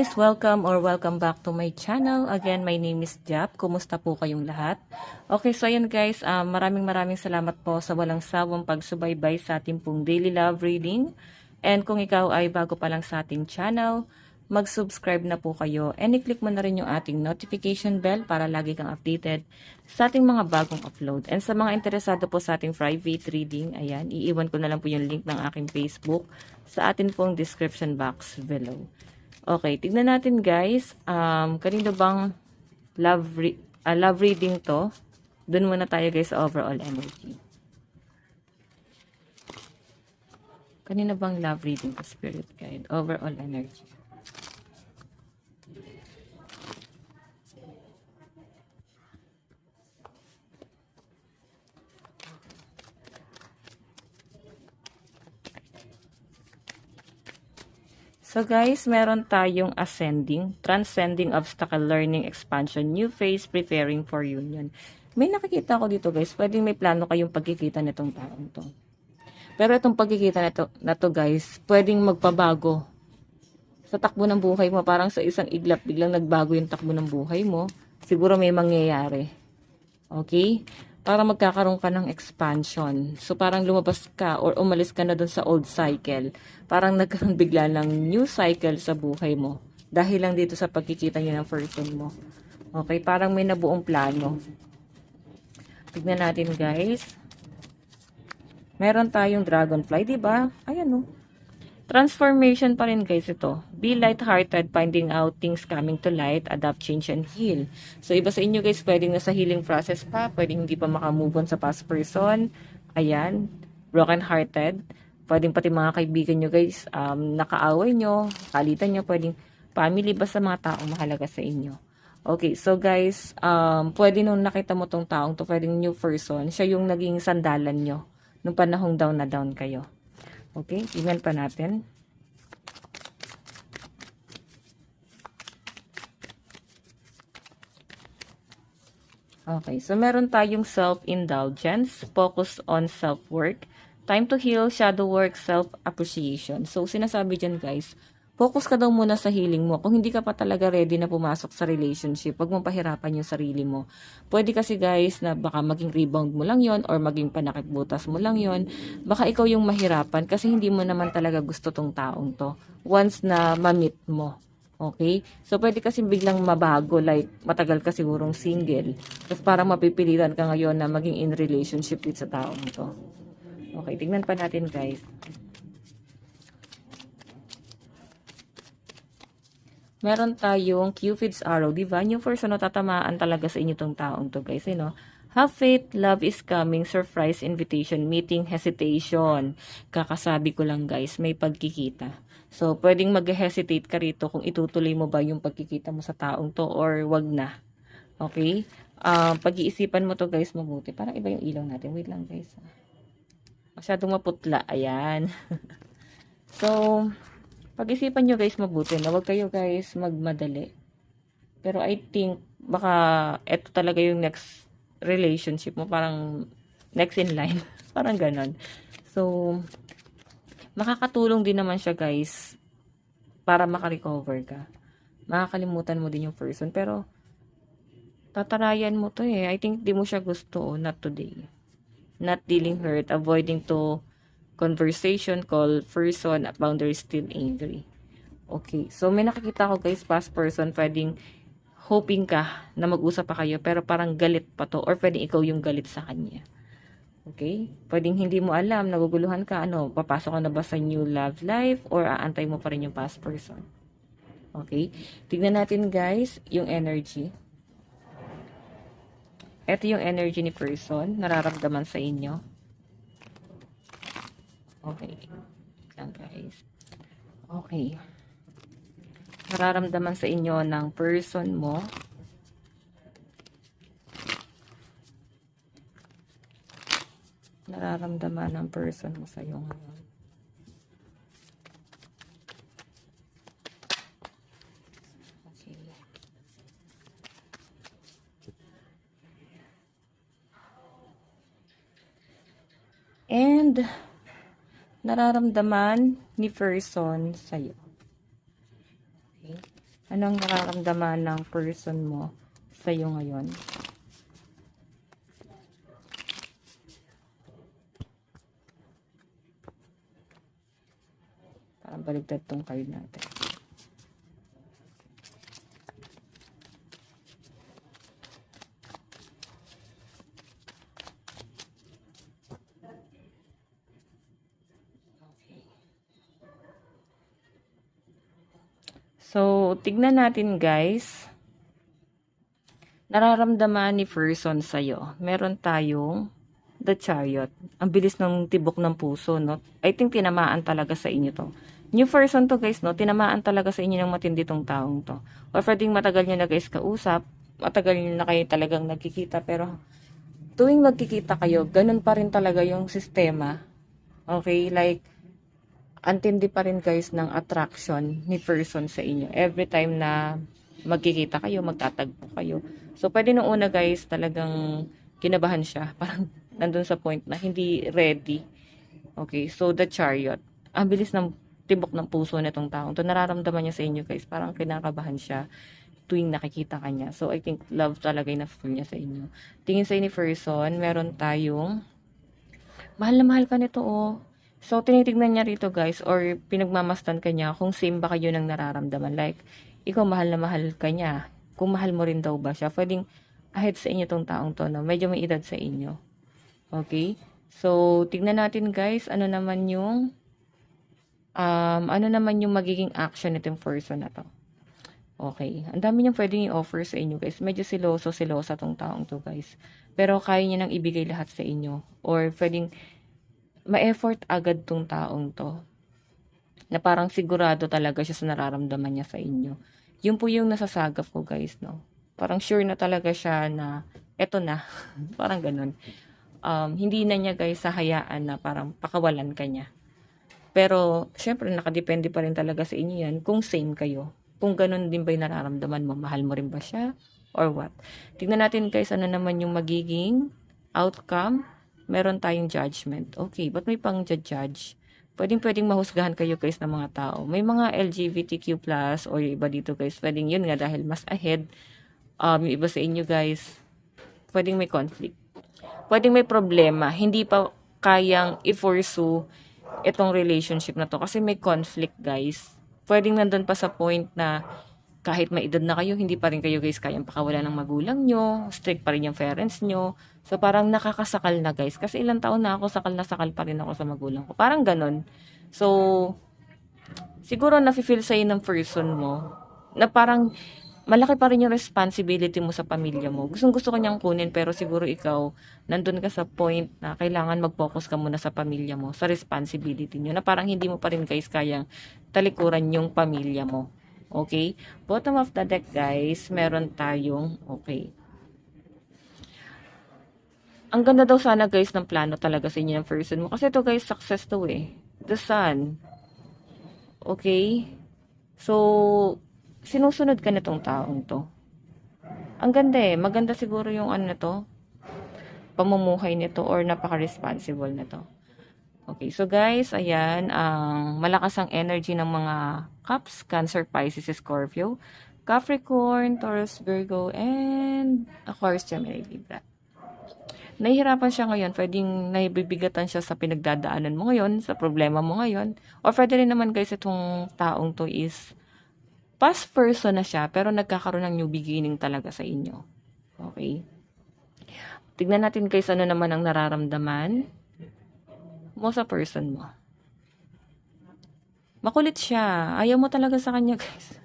guys, welcome back to my channel. Again, my name is Jap. Kumusta po kayong lahat? Okay, so ayan guys, maraming salamat po sa walang sawang pagsubaybay sa ating pong daily love reading. And kung ikaw ay bago pa lang sa ating channel, mag-subscribe na po kayo and i-click mo na rin yung ating notification bell para lagi kang updated sa ating mga bagong upload. And sa mga interesado po sa ating private reading, ayan, iiwan ko na lang po yung link ng aking Facebook sa atin pong description box below. Okay, tignan natin guys. Kanino bang love reading to? Doon muna tayo guys sa overall energy. Kanino bang love reading to, spirit guide? Overall energy. So guys, meron tayong ascending, transcending obstacle, learning, expansion, new phase, preparing for union. May nakikita ko dito guys, pwedeng may plano kayong pagkikita nitong taong to. Pero itong pagkikita na to guys, pwedeng magpabago sa takbo ng buhay mo. Parang sa isang iglap, biglang nagbago yung takbo ng buhay mo. Siguro may mangyayari. Okay? Para magkakaroon ka ng expansion. So, parang lumabas ka or umalis ka na dun sa old cycle. Parang nagkaroon bigla ng new cycle sa buhay mo. Dahil lang dito sa pagkikita niyo ng person mo. Okay? Parang may nabuong plano. Tignan natin guys. Meron tayong dragonfly, diba? Ayan o. Transformation pa rin guys ito. Be light-hearted, finding out things coming to light, adapt, change, and heal. So, iba sa inyo guys, pwedeng nasa healing process pa, pwedeng hindi pa makamove on sa past person. Ayan, broken-hearted. Pwedeng pati mga kaibigan nyo guys, nakaaway nyo, kalitan nyo, pwedeng family, basta mga taong mahalaga sa inyo. Okay, so guys, pwede nung nakita mo tong taong to, pwedeng new person, siya yung naging sandalan nyo nung panahong down na down kayo. Okay, tingnan pa natin. Okay, so meron tayong self-indulgence, focus on self-work, time to heal, shadow work, self-appreciation. So, sinasabi dyan guys, focus ka daw muna sa healing mo. Kung hindi ka pa talaga ready na pumasok sa relationship, wag mong pahirapan yung sarili mo. Pwede kasi guys na baka maging rebound mo lang yon or maging panakip butas mo lang yon. Baka ikaw yung mahirapan kasi hindi mo naman talaga gusto tong taong to. Once na ma-meet mo. Okay? So, pwede kasi biglang mabago, like, matagal ka sigurong single. Tapos parang mapipilitan ka ngayon na maging in relationship with sa taong to. Okay, tignan pa natin guys. Meron tayong Cupid's arrow, diba? Yung person na tatamaan talaga sa inyo tong taong to guys, you know? Have faith, love is coming, surprise, invitation, meeting, hesitation. Kakasabi ko lang guys, may pagkikita. So, pwedeng mag-hesitate ka rito kung itutuloy mo ba yung pagkikita mo sa taong to or wag na. Okay? Pag-iisipan mo to guys mabuti. Parang iba yung ilaw natin. Wait lang guys. Masyadong maputla. Ayan. So, pag-isipan nyo guys mabuti na huwag kayo guys magmadali. Pero I think baka eto talaga yung next relationship mo, parang next in line. Parang ganon. So, makakatulong din naman siya guys para makarecover ka. Makakalimutan mo din yung person. Pero, tatarayan mo to eh. I think di mo siya gusto. Not today. Not dealing hurt. Avoiding to conversation, call person, boundary, still angry. Okay. So, may nakikita ko guys, past person, pwedeng hoping ka na mag-usap pa kayo, pero parang galit pa to, or pwedeng ikaw yung galit sa kanya. Okay? Pwedeng hindi mo alam, naguguluhan ka, papasok ka na ba sa new love life, or aantay mo pa rin yung past person. Okay? Tignan natin guys, yung energy. Ito yung energy ni person, nararamdaman sa inyo. Okay. Lang guys. Okay. Nararamdaman sa inyo ng person mo. Nararamdaman ng person mo sa iyo ngayon. Okay. And nararamdaman ni person sa'yo. Okay? Anong nararamdaman ng person mo sa'yo ngayon? Parang baligtad tong card natin. So, tignan natin guys. Nararamdaman ni person sa'yo. Meron tayong The Chariot. Ang bilis ng tibok ng puso, no? I think tinamaan talaga sa inyo to. New person to guys, no? Tinamaan talaga sa inyo ng matindi tong taong to. Or pwedeng matagal nyo na guys kausap. Matagal nyo na kayo talagang nagkikita. Pero tuwing magkikita kayo, ganun pa rin talaga yung sistema. Okay? Like, antindi pa rin guys ng attraction ni person sa inyo. Every time na magkikita kayo, magtatagpo kayo. So, pwede nung una guys, talagang kinabahan siya. Parang nandun sa point na hindi ready. Okay, so the Chariot. Ang bilis ng tibok ng puso na itong taong to. Nararamdaman niya sa inyo guys. Parang kinakabahan siya tuwing nakikita ka niya. So, I think love talaga yung na-feel niya sa inyo. Tingin sa inyo person, meron tayong mahal na mahal ka nito oh. So, tinitignan niya rito guys, or pinagmamastan ka niya kung same ba kayo ng nararamdaman. Like, ikaw mahal na mahal ka niya. Kung mahal mo rin daw ba siya, pwedeng ahead sa inyo tong taong to, no? Medyo may edad sa inyo. Okay? So, tignan natin guys, ano naman yung magiging action nitong person na to. Okay. Ang dami niyang pwedeng i-offer sa inyo guys. Medyo silosa tong taong to guys. Pero kaya niya nang ibigay lahat sa inyo. Or pwedeng ma-effort agad tong taong to. Na parang sigurado talaga siya sa nararamdaman niya sa inyo. Yun po yung nasasagap ko guys, no? Parang sure na talaga siya na eto na. Parang ganun. Hindi na niya guys sahayaan na parang pakawalan ka niya. Pero, syempre, nakadepende pa rin talaga sa inyo yan kung same kayo. Kung ganun din ba yung nararamdaman mo, mahal mo rin ba siya? Or what? Tingnan natin guys, ano naman yung magiging outcome. Meron tayong judgment. Okay, ba't may pang judge? Pwedeng mahusgahan kayo guys ng mga tao. May mga LGBTQ+, o yung iba dito guys, pwedeng yun nga dahil mas ahead. Yung iba sa inyo guys, pwedeng may conflict. Pwedeng may problema. Hindi pa kayang i-pursue itong relationship na to. Kasi may conflict guys. Pwedeng nandun pa sa point na kahit may edad na kayo, hindi pa rin kayo guys kayang pakawalan ng magulang nyo, strict pa rin yung parents nyo. So parang nakakasakal na guys. Kasi ilang taon na ako, sakal na sakal pa rin ako sa magulang ko. Parang ganun. So, siguro nafe-feel sa'yo ng person mo na parang malaki pa rin yung responsibility mo sa pamilya mo. Gusto ko niyang kunin pero siguro ikaw nandun ka sa point na kailangan mag-focus ka muna sa pamilya mo, sa responsibility niyo na parang hindi mo pa rin guys kayang talikuran yung pamilya mo. Okay? Bottom of the deck guys, meron tayong okay. Ang ganda daw sana guys ng plano talaga sa inyo ng person mo. Kasi ito guys, success to eh. The Sun. Okay? So, sinusunod ka nitong taong to. Ang ganda eh. Maganda siguro yung ano na to, pamumuhay nito or napaka-responsible na to. Okay, so guys, ayan, ang malakas ang energy ng mga Cups, Cancer, Pisces, Scorpio, Capricorn, Taurus, Virgo, and Aquarius, Gemini, Libra. Nahihirapan siya ngayon, pwedeng nahibibigatan siya sa pinagdadaanan mo ngayon, sa problema mo ngayon, or pwede rin naman guys, itong taong to is past person na siya, pero nagkakaroon ng new beginning talaga sa inyo. Okay? Tignan natin guys, ano naman ang nararamdaman mo sa person mo. Makulit siya. Ayaw mo talaga sa kanya, guys.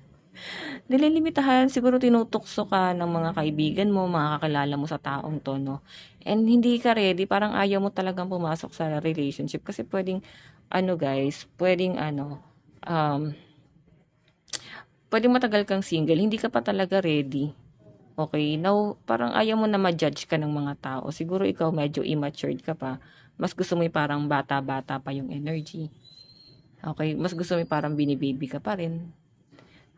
Nililimitahan, siguro tinutokso ka ng mga kaibigan mo, mga kakilala mo sa taong to, no? And hindi ka ready, parang ayaw mo talagang pumasok sa relationship. Kasi pwedeng, guys, pwedeng, pwedeng matagal kang single, hindi ka pa talaga ready. Okay? Now, parang ayaw mo na ma-judge ka ng mga tao. Siguro ikaw medyo immature ka pa. Mas gusto mo yung parang bata-bata pa yung energy. Okay? Mas gusto mo yung parang binibaby ka pa rin.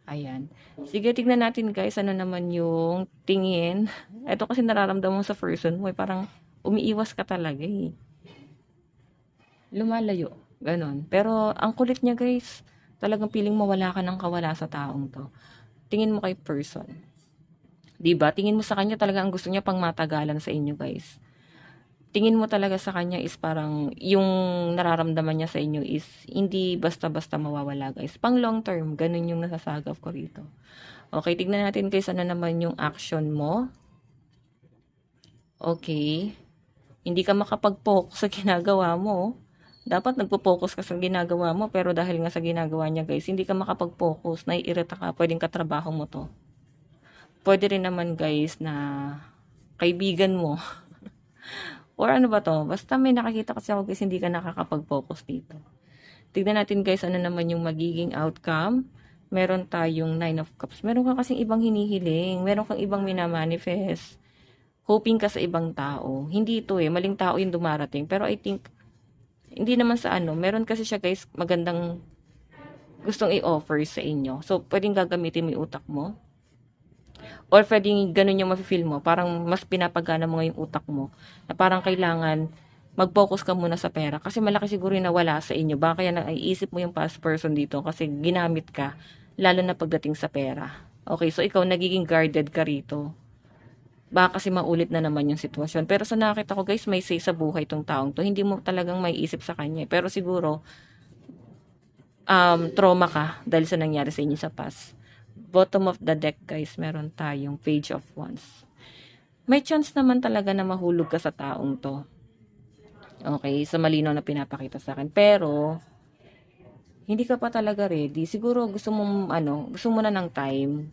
Ayan. Sige, tignan natin guys, ano naman yung tingin. Ito kasi nararamdaman mo sa person mo, parang umiiwas ka talaga eh. Lumalayo. Ganon. Pero, ang kulit niya guys, talagang piling mawala ka ng kawala sa taong to. tingin mo kay person. 'Di ba? Tingin mo sa kanya talaga ang gusto niya pang matagalan sa inyo, guys. Tingin mo talaga sa kanya is parang yung nararamdaman niya sa inyo is hindi basta-basta mawawala, guys. Pang long term, ganun yung nasasagap ko rito. Okay, tignan natin guys ano naman yung action mo. Okay. Hindi ka makapag-focus sa ginagawa mo. Dapat nagpo-focus ka sa ginagawa mo, pero dahil nga sa ginagawa niya, guys, hindi ka makapag-focus, naiirita ka, pwedeng katrabaho mo to. Pwede rin naman, guys, na kaibigan mo. Or ano ba to? Basta may nakakita kasi ako, guys, hindi ka nakakapag-focus dito. Tignan natin, guys, ano naman yung magiging outcome. Meron tayong 9 of Cups. Meron ka kasing ibang hinihiling. Meron kang ibang minamanifest. Hoping ka sa ibang tao. Hindi ito maling tao yung dumarating. Pero I think, hindi naman sa ano, meron kasi siya guys, magandang gustong i-offer sa inyo. So, pwedeng gagamitin mo yung utak mo. Or pwedeng ganun yung mafe-feel mo. Parang mas pinapagana mo yung utak mo. Na parang kailangan mag-focus ka muna sa pera. Kasi malaki siguro yung nawala sa inyo. Baka kaya naiisip mo yung past person dito kasi ginamit ka. Lalo na pagdating sa pera. Okay, so ikaw nagiging guarded ka rito. Baka kasi maulit na naman yung sitwasyon. Pero sa nakita ko guys, may say sa buhay tong taong to. Hindi mo talagang may isip sa kanya. Pero siguro, trauma ka dahil sa nangyari sa inyo sa past. Bottom of the deck guys, meron tayong Page of Wands. May chance naman talaga na mahulog ka sa taong to. Okay, sa malinaw na pinapakita sa akin. Pero, hindi ka pa talaga ready. Siguro gusto mo, gusto mo na ng time.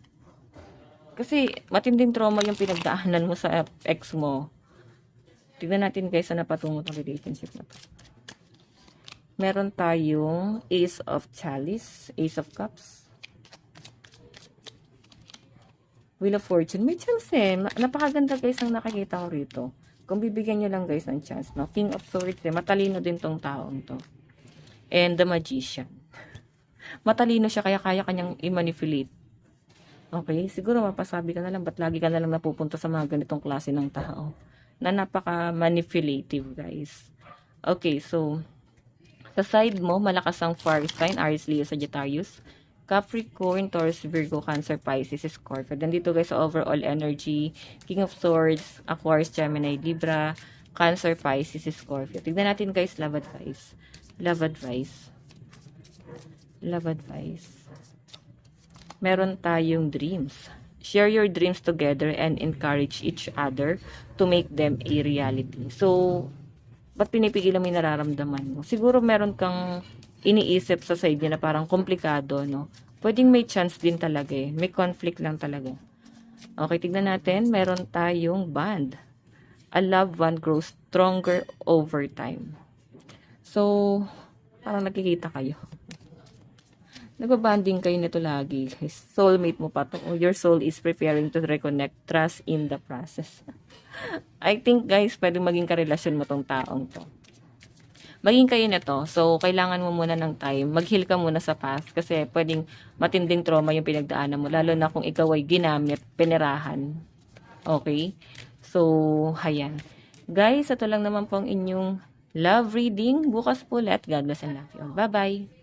Kasi matinding trauma yung pinagdaanan mo sa ex mo. Tignan natin guys na napatungo ng relationship na to. Meron tayong Ace of Chalice, Ace of Cups, Wheel of Fortune. May chance Napakaganda guys ang nakikita ko rito. Kung bibigyan nyo lang guys ng chance, no? King of Swords matalino din tong taong to. And the Magician. Matalino siya kaya kaya kanyang i-manipulate. Okay, siguro mapasabi ka na lang, ba't lagi ka na lang napupunta sa mga ganitong klase ng tao? Na napaka-manipulative, guys. Okay, so, sa side mo, malakas ang fire sign, Aries, Leo, Sagittarius, Capricorn, Taurus, Virgo, Cancer, Pisces, Scorpio. Then dito guys, sa overall energy, King of Swords, Aquarius, Gemini, Libra, Cancer, Pisces, Scorpio. Tignan natin guys, love advice. Love advice. Love advice. Meron tayong dreams. Share your dreams together and encourage each other to make them a reality. So, ba't pinipigilan mo yung nararamdaman mo? Siguro meron kang iniisip sa side niya na parang komplikado, no? Pwedeng may chance din talaga May conflict lang talaga. Okay, tignan natin. Meron tayong bond. A loved one grows stronger over time. So, parang nakikita kayo. Nagbabanding kayo nito lagi, guys. Soulmate mo pa to. Your soul is preparing to reconnect. Trust in the process. I think, guys, pwede maging karelasyon mo tong taong to. Maging kayo nito. So, kailangan mo muna ng time. Mag-heal ka muna sa past. Kasi pwedeng matinding trauma yung pinagdaanan mo. Lalo na kung ikaw ay ginamit, pinerahan. Okay? So, hayan. Guys, ito lang naman po ang inyong love reading. Bukas po ulit. God bless and love you. Bye-bye.